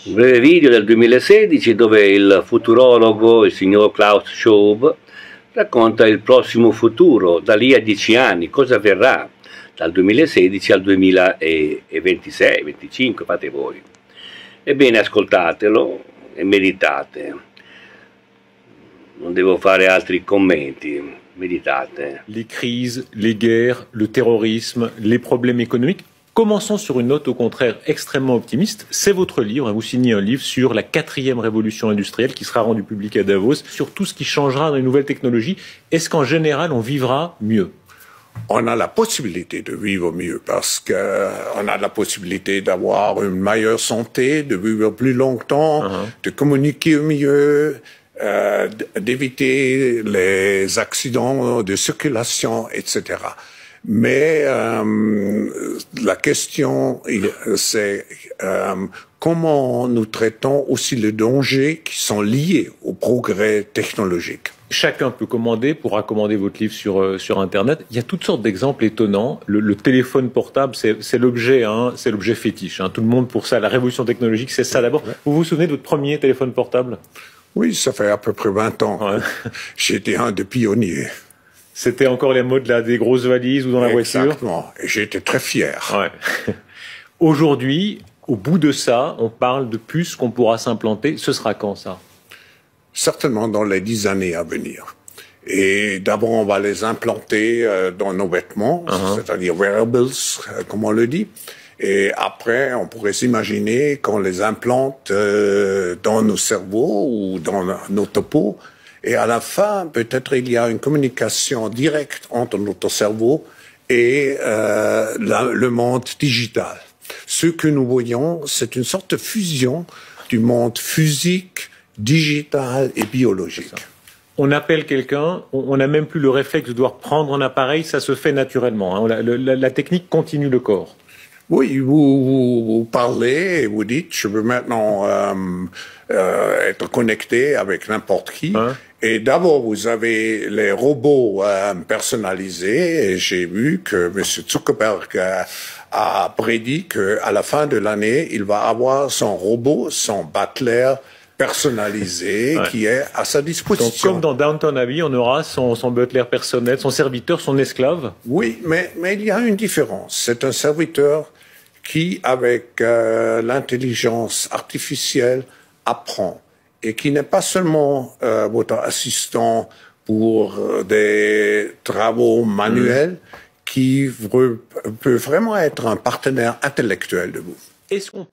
Un breve video del 2016 dove il futurologo, il signor Klaus Schwab, racconta il prossimo futuro, da lì a 10 anni, cosa avverrà dal 2016 al 2026-25, fate voi. Ebbene, ascoltatelo e meditate. Non devo fare altri commenti, meditate. Les crises, les guerres, le terrorisme, les problèmes économiques. Commençons sur une note au contraire extrêmement optimiste. C'est votre livre, vous signez un livre sur la 4e révolution industrielle qui sera rendu public à Davos, sur tout ce qui changera dans les nouvelles technologies. Est-ce qu'en général on vivra mieux? On a la possibilité de vivre mieux parce qu'on a la possibilité d'avoir une meilleure santé, de vivre plus longtemps, de communiquer mieux, d'éviter les accidents de circulation, etc. Mais la question, c'est comment nous traitons aussi les dangers qui sont liés au progrès technologique. Chacun peut pourra commander votre livre sur Internet. Il y a toutes sortes d'exemples étonnants. Le téléphone portable, c'est l'objet, c'est l'objet fétiche. Tout le monde pour ça. La révolution technologique, c'est ça d'abord. Vous vous souvenez de votre premier téléphone portable? Oui, ça fait à peu près 20 ans. Ouais. J'étais un des pionniers. C'était encore les modes des grosses valises ou dans la voiture? Exactement. Et j'étais très fier. Ouais. Aujourd'hui, au bout de ça, on parle de puces qu'on pourra s'implanter. Ce sera quand, ça? Certainement dans les 10 années à venir. Et d'abord, on va les implanter dans nos vêtements, c'est-à-dire wearables, comme on le dit. Et après, on pourrait s'imaginer qu'on les implante dans nos cerveaux ou dans notre peau. Et à la fin, peut-être il y a une communication directe entre notre cerveau et le monde digital. Ce que nous voyons, c'est une sorte de fusion du monde physique, digital et biologique. On appelle quelqu'un, on n'a même plus le réflexe de devoir prendre un appareil, ça se fait naturellement. La technique continue le corps. Oui, vous parlez et vous dites, je veux maintenant être connecté avec n'importe qui. Et d'abord, vous avez les robots personnalisés. Et j'ai vu que M. Zuckerberg a prédit qu'à la fin de l'année, il va avoir son robot, son butler personnalisé qui est à sa disposition. Donc, comme dans Downton Abbey, on aura son butler personnel, son serviteur, son esclave? Oui, mais il y a une différence. C'est un serviteur qui, avec l'intelligence artificielle, apprend et qui n'est pas seulement votre assistant pour des travaux manuels, qui peut vraiment être un partenaire intellectuel de vous. Est-ce qu'on